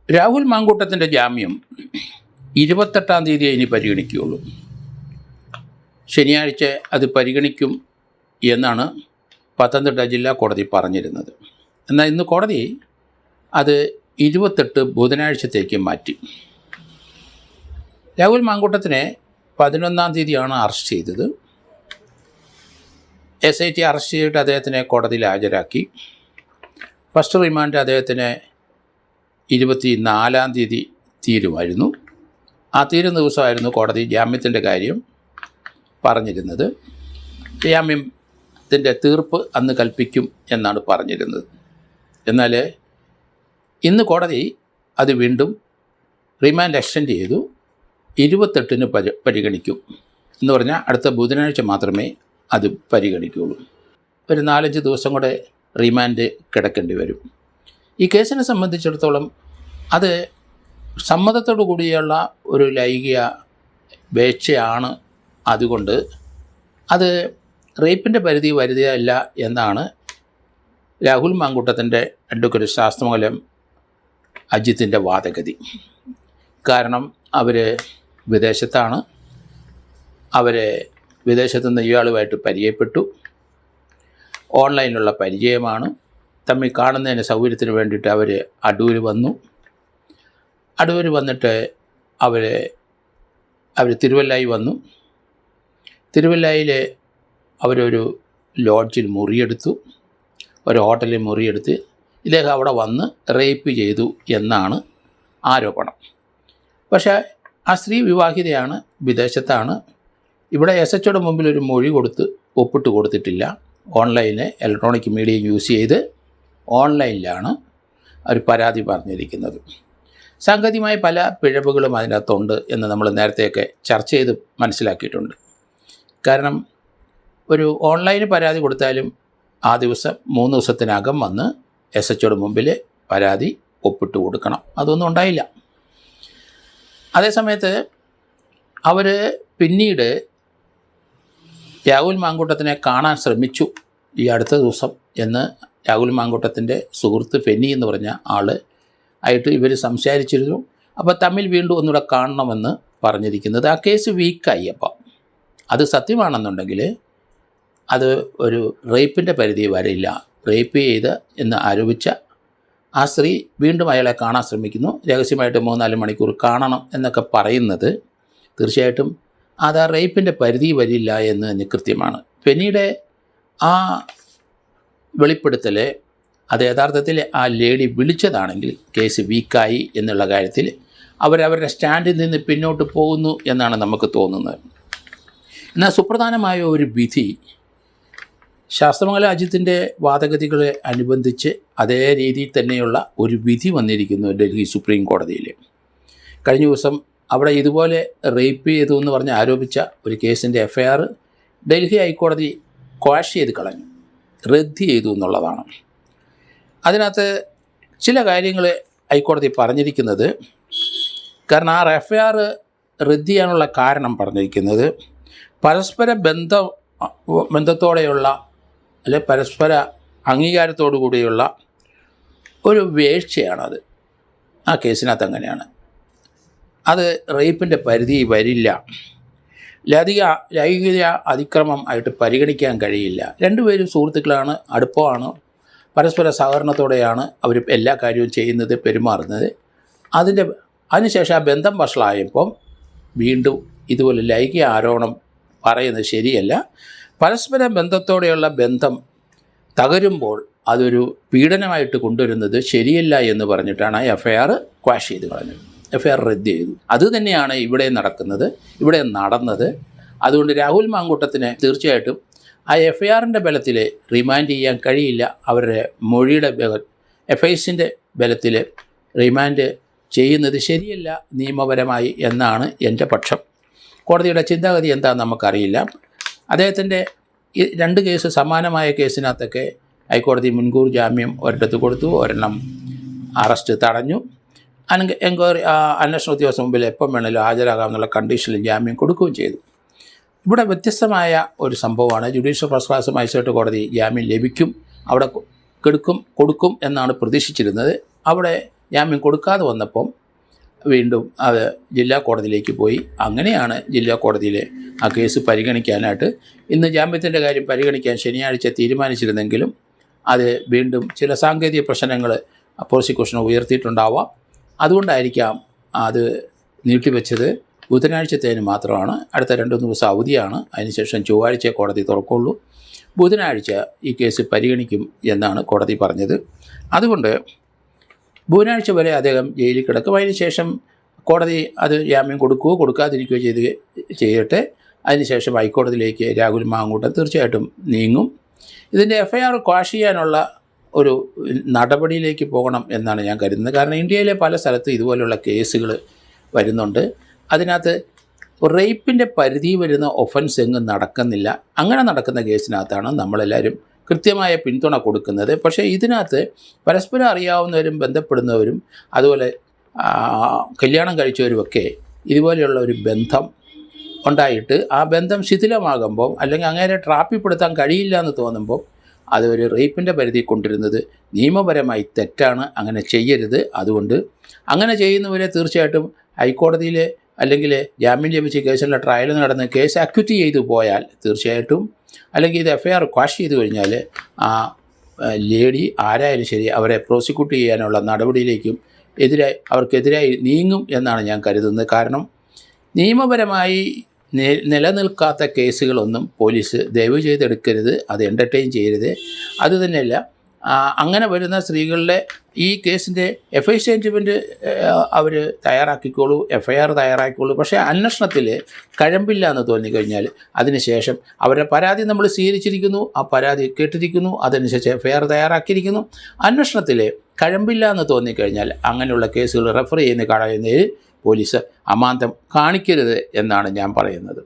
രാഹുൽ മാങ്കൂട്ടത്തിൻ്റെ ജാമ്യം 28-ാം തീയതി ഇനി പരിഗണിക്കുകയുള്ളൂ. ശനിയാഴ്ച അത് പരിഗണിക്കും എന്നാണ് പത്തനംതിട്ട ജില്ലാ കോടതി പറഞ്ഞിരുന്നത്. എന്നാൽ ഇന്ന് കോടതി അത് 28 ബുധനാഴ്ചത്തേക്ക് മാറ്റി. രാഹുൽ മാങ്കൂട്ടത്തിനെ 11-ാം തീയതിയാണ് അറസ്റ്റ് ചെയ്തത്. SIT അറസ്റ്റ് ചെയ്തിട്ട് അദ്ദേഹത്തിനെ കോടതിയിൽ ഹാജരാക്കി. ഫസ്റ്റ് റിമാൻഡ് അദ്ദേഹത്തിന് 24-ാം തീയതി തീരുമായിരുന്നു. ആ തീരുന്ന ദിവസമായിരുന്നു കോടതി ജാമ്യത്തിൻ്റെ കാര്യം പറഞ്ഞിരുന്നത്. ജാമ്യത്തിൻ്റെ തീർപ്പ് അന്ന് കൽപ്പിക്കും എന്നാണ് പറഞ്ഞിരുന്നത്. എന്നാൽ ഇന്ന് കോടതി അത് വീണ്ടും റിമാൻഡ് എക്സ്റ്റെൻഡ് ചെയ്തു. 28-ന് പരിഗണിക്കും എന്ന് പറഞ്ഞാൽ അടുത്ത ബുധനാഴ്ച മാത്രമേ അത് പരിഗണിക്കുകയുള്ളൂ. ഒരു 4-5 ദിവസം കൂടെ റിമാൻഡ് കിടക്കേണ്ടി വരും. ഈ കേസിനെ സംബന്ധിച്ചിടത്തോളം അത് സമ്മതത്തോടു കൂടിയുള്ള ഒരു ലൈംഗിക വേഴ്ചയാണ്. അതുകൊണ്ട് അത് റേപ്പിൻ്റെ പരിധി വരുകയല്ല എന്നാണ് രാഹുൽ മാങ്കൂട്ടത്തിൻ്റെ അഡ്വക്കേറ്റ് ശാസ്ത്രമംഗലം അജിത്തിൻ്റെ വാദഗതി. കാരണം അവർ വിദേശത്താണ്. അവരെ വിദേശത്തു നിന്ന് ഇയാളുമായിട്ട് പരിചയപ്പെട്ടു. ഓൺലൈനിലുള്ള പരിചയമാണ്. തമ്മിൽ കാണുന്നതിന് സൗകര്യത്തിന് വേണ്ടിയിട്ട് അവർ അടൂർ വന്നു. അടൂർ വന്നിട്ട് അവർ തിരുവല്ലായി വന്നു. തിരുവല്ലായിൽ അവരൊരു ലോഡ്ജിൽ മുറിയെടുത്തു, ഒരു ഹോട്ടലിൽ മുറിയെടുത്ത് ഇദ്ദേഹം അവിടെ വന്ന് റേപ്പ് ചെയ്തു എന്നാണ് ആരോപണം. പക്ഷേ ആ സ്ത്രീ വിവാഹിതയാണ്, വിദേശത്താണ്. ഇവിടെ SHOയുടെ മുമ്പിൽ ഒരു മൊഴി കൊടുത്ത് ഒപ്പിട്ട് കൊടുത്തിട്ടില്ല. ഓൺലൈന് ഇലക്ട്രോണിക് മീഡിയ യൂസ് ചെയ്ത് ഓൺലൈനിലാണ് അവർ പരാതി പറഞ്ഞിരിക്കുന്നത്. സാങ്കേതികമായ പല പിഴവുകളും അതിനകത്തുണ്ട് എന്ന് നമ്മൾ നേരത്തെയൊക്കെ ചർച്ച ചെയ്ത് മനസ്സിലാക്കിയിട്ടുണ്ട്. കാരണം ഒരു ഓൺലൈന് പരാതി കൊടുത്താലും ആ ദിവസം 3 ദിവസത്തിനകം വന്ന് SHOയുടെ മുമ്പിൽ പരാതി ഒപ്പിട്ട് കൊടുക്കണം. അതൊന്നും ഉണ്ടായില്ല. അതേസമയത്ത് അവർ പിന്നീട് രാഹുൽ മാങ്കൂട്ടത്തിനെ കാണാൻ ശ്രമിച്ചു ഈ അടുത്ത ദിവസം എന്ന് രാഹുൽ മാങ്കൂട്ടത്തിൻ്റെ സുഹൃത്ത് ഫെന്നി എന്ന് പറഞ്ഞ ആൾ ആയിട്ട് ഇവർ സംസാരിച്ചിരുന്നു. അപ്പോൾ തമ്മിൽ വീണ്ടും ഒന്നുകൂടെ കാണണമെന്ന് പറഞ്ഞിരിക്കുന്നത്. ആ കേസ് വീക്കായി. അപ്പോൾ അത് സത്യമാണെന്നുണ്ടെങ്കിൽ അത് ഒരു റേപ്പിൻ്റെ പരിധി വരില്ല. റേപ്പ് ചെയ്ത് എന്ന് ആരോപിച്ച ആ സ്ത്രീ വീണ്ടും അയാളെ കാണാൻ ശ്രമിക്കുന്നു. രഹസ്യമായിട്ട് 3-4 മണിക്കൂർ കാണണം എന്നൊക്കെ പറയുന്നത് തീർച്ചയായിട്ടും അത് ആ റേപ്പിൻ്റെ പരിധി വരില്ല എന്ന് തന്നെ കൃത്യമാണ്. ഫെന്നിയുടെ ആ വെളിപ്പെടുത്തൽ അത് യഥാർത്ഥത്തിൽ ആ ലേഡി വിളിച്ചതാണെങ്കിൽ കേസ് വീക്കായി എന്നുള്ള കാര്യത്തിൽ അവരവരുടെ സ്റ്റാൻഡിൽ നിന്ന് പിന്നോട്ട് പോകുന്നു എന്നാണ് നമുക്ക് തോന്നുന്നത്. എന്നാൽ സുപ്രധാനമായ ഒരു വിധി ശാസ്ത്രമംഗലം അജിത്തിൻ്റെ വാദഗതികളെ അനുബന്ധിച്ച് അതേ രീതിയിൽ തന്നെയുള്ള ഒരു വിധി വന്നിരിക്കുന്നു ഡൽഹി സുപ്രീം കോടതിയിൽ. കഴിഞ്ഞ ദിവസം അവിടെ ഇതുപോലെ റേപ്പ് ചെയ്തു എന്ന് പറഞ്ഞ് ആരോപിച്ച ഒരു കേസിൻ്റെ FIR ഡൽഹി ഹൈക്കോടതി ക്വാഷ് ചെയ്ത് കളഞ്ഞു, റദ്ദ് ചെയ്തു എന്നുള്ളതാണ്. അതിനകത്ത് ചില കാര്യങ്ങൾ ഹൈക്കോടതി പറഞ്ഞിരിക്കുന്നത്, കാരണം ആ FIR റദ്ദ് ചെയ്യാനുള്ള കാരണം പറഞ്ഞിരിക്കുന്നത് പരസ്പര ബന്ധത്തോടെയുള്ള അല്ലെ പരസ്പര അംഗീകാരത്തോടു കൂടിയുള്ള ഒരു വീഴ്ചയാണത്. ആ കേസിനകത്ത് അങ്ങനെയാണ്. അത് റേപ്പിൻ്റെ പരിധി വരില്ല, ലൈംഗിക അതിക്രമം ആയിട്ട് പരിഗണിക്കാൻ കഴിയില്ല. രണ്ടുപേരും സുഹൃത്തുക്കളാണ്, അടുപ്പമാണ്, പരസ്പര സഹകരണത്തോടെയാണ് അവർ എല്ലാ കാര്യവും ചെയ്യുന്നത്, പെരുമാറുന്നത്. അതിനുശേഷം ആ ബന്ധം വഷളായപ്പം വീണ്ടും ഇതുപോലെ ലൈംഗിക ആരോപണം പറയുന്നത് ശരിയല്ല. പരസ്പര ബന്ധത്തോടെയുള്ള ബന്ധം തകരുമ്പോൾ അതൊരു പീഡനമായിട്ട് കൊണ്ടുവരുന്നത് ശരിയല്ല എന്ന് പറഞ്ഞിട്ടാണ് FIR ക്വാഷ് ചെയ്ത് കളഞ്ഞത്, FIR റദ്ദ് ചെയ്തു. അതുതന്നെയാണ് ഇവിടെ നടക്കുന്നത്, ഇവിടെ നടന്നത്. അതുകൊണ്ട് രാഹുൽ മാങ്കൂട്ടത്തിന് തീർച്ചയായിട്ടും ആ FIRൻ്റെ ബലത്തിൽ റിമാൻഡ് ചെയ്യാൻ കഴിയില്ല. അവരുടെ മൊഴിയുടെ FISൻ്റെ ബലത്തിൽ റിമാൻഡ് ചെയ്യുന്നത് ശരിയല്ല നിയമപരമായി എന്നാണ് എൻ്റെ പക്ഷം. കോടതിയുടെ ചിന്താഗതി എന്താണെന്ന് നമുക്കറിയില്ല. അദ്ദേഹത്തിൻ്റെ ഈ 2 കേസ് സമാനമായ കേസിനകത്തൊക്കെ ഹൈക്കോടതി മുൻകൂർ ജാമ്യം ഒരിടത്ത് കൊടുത്തു, ഒരെണ്ണം അറസ്റ്റ് തടഞ്ഞു. എൻക്വയറി അന്വേഷണ ഉദ്യോഗസ്ഥ മുമ്പിൽ എപ്പം വേണമെങ്കിലും ഹാജരാകാമെന്നുള്ള കണ്ടീഷനിൽ ജാമ്യം കൊടുക്കുകയും ചെയ്തു. ഇവിടെ വ്യത്യസ്തമായ ഒരു സംഭവമാണ്. ജുഡീഷ്യൽ ഫസ്റ്റ് ക്ലാസ് മജിസ്ട്രേറ്റ് കോടതി ജാമ്യം ലഭിക്കും, അവിടെ കൊടുക്കും എന്നാണ് പ്രതീക്ഷിച്ചിരുന്നത്. അവിടെ ജാമ്യം കൊടുക്കാതെ വന്നപ്പം വീണ്ടും അത് ജില്ലാ കോടതിയിലേക്ക് പോയി. അങ്ങനെയാണ് ജില്ലാ കോടതിയിൽ ആ കേസ് പരിഗണിക്കാനായിട്ട് ഇന്ന് ജാമ്യത്തിൻ്റെ കാര്യം പരിഗണിക്കാൻ ശനിയാഴ്ച തീരുമാനിച്ചിരുന്നെങ്കിലും അത് വീണ്ടും ചില സാങ്കേതിക പ്രശ്നങ്ങൾ പ്രോസിക്യൂഷൻ ഉയർത്തിയിട്ടുണ്ടാവാം. അതുകൊണ്ടായിരിക്കാം അത് നീട്ടിവെച്ചത്. ബുധനാഴ്ചത്തേന് മാത്രമാണ്. അടുത്ത 2 ദിവസം അവധിയാണ്. അതിനുശേഷം ചൊവ്വാഴ്ച കോടതി തുറക്കുള്ളൂ. ബുധനാഴ്ച ഈ കേസ് പരിഗണിക്കും എന്നാണ് കോടതി പറഞ്ഞത്. അതുകൊണ്ട് ബുധനാഴ്ച വരെ അദ്ദേഹം ജയിലിൽ കിടക്കും. അതിനുശേഷം കോടതി അത് ജാമ്യം കൊടുക്കുകയോ കൊടുക്കാതിരിക്കുകയോ ചെയ്യട്ടെ. അതിനുശേഷം ഹൈക്കോടതിയിലേക്ക് രാഹുൽ മാങ്കൂട്ടം തീർച്ചയായിട്ടും നീങ്ങും. ഇതിൻ്റെ FIR ക്വാഷ് ചെയ്യാനുള്ള ഒരു നടപടിയിലേക്ക് പോകണം എന്നാണ് ഞാൻ കരുതുന്നത്. കാരണം ഇന്ത്യയിലെ പല സ്ഥലത്തും ഇതുപോലുള്ള കേസുകൾ വരുന്നുണ്ട്. അതിനകത്ത് റേപ്പിൻ്റെ പരിധി വരുന്ന ഒഫൻസ് എങ്ങും നടക്കുന്നില്ല. അങ്ങനെ നടക്കുന്ന കേസിനകത്താണ് നമ്മളെല്ലാവരും കൃത്യമായ പിന്തുണ കൊടുക്കുന്നത്. പക്ഷേ ഇതിനകത്ത് പരസ്പരം അറിയാവുന്നവരും ബന്ധപ്പെടുന്നവരും അതുപോലെ കല്യാണം കഴിച്ചവരുമൊക്കെ ഇതുപോലെയുള്ള ഒരു ബന്ധം ഉണ്ടായിട്ട് ആ ബന്ധം ശിഥിലമാകുമ്പോൾ അല്ലെങ്കിൽ അങ്ങനെ ട്രാപ്പിൽപ്പെടുത്താൻ കഴിയില്ല എന്ന് തോന്നുമ്പോൾ അത് ഒരു റേപ്പിൻ്റെ പരിധി കൊണ്ടിരുന്നത് നിയമപരമായി തെറ്റാണ്. അങ്ങനെ ചെയ്യരുത്. അതുകൊണ്ട് അങ്ങനെ ചെയ്യുന്നവരെ തീർച്ചയായിട്ടും ഹൈക്കോടതിയിൽ അല്ലെങ്കിൽ ജാമ്യം ലഭിച്ച കേസിലുള്ള ട്രയൽ നടന്ന് കേസ് അക്വിറ്റ് ചെയ്തു പോയാൽ തീർച്ചയായിട്ടും, അല്ലെങ്കിൽ ഇത് FIR ക്വാഷ് ചെയ്ത് കഴിഞ്ഞാൽ ആ ലേഡി ആരായാലും ശരി അവരെ പ്രോസിക്യൂട്ട് ചെയ്യാനുള്ള നടപടിയിലേക്കും അവർക്കെതിരായി നീങ്ങും എന്നാണ് ഞാൻ കരുതുന്നത്. കാരണം നിയമപരമായി നിലനിൽക്കാത്ത കേസുകളൊന്നും പോലീസ് ദയവ് ചെയ്തെടുക്കരുത്. അത് എൻ്റർടൈൻ ചെയ്യരുത്. അതുതന്നെയല്ല, അങ്ങനെ വരുന്ന സ്ത്രീകളുടെ ഈ കേസിൻ്റെ FI സ്റ്റേറ്റ്മെൻറ്റ് അവർ തയ്യാറാക്കിക്കോളൂ, FIR തയ്യാറാക്കിക്കോളൂ. പക്ഷേ അന്വേഷണത്തിൽ കഴമ്പില്ല എന്ന് തോന്നിക്കഴിഞ്ഞാൽ അതിനുശേഷം അവരുടെ പരാതി നമ്മൾ സ്വീകരിച്ചിരിക്കുന്നു, ആ പരാതി കേട്ടിരിക്കുന്നു, അതനുസരിച്ച് FIR തയ്യാറാക്കിയിരിക്കുന്നു. അന്വേഷണത്തിൽ കഴമ്പില്ല എന്ന് തോന്നിക്കഴിഞ്ഞാൽ അങ്ങനെയുള്ള കേസുകൾ റെഫർ ചെയ്യുന്നതിൽ പോലീസ് അമാന്തം കാണിക്കരുത് എന്നാണ് ഞാൻ പറയുന്നത്.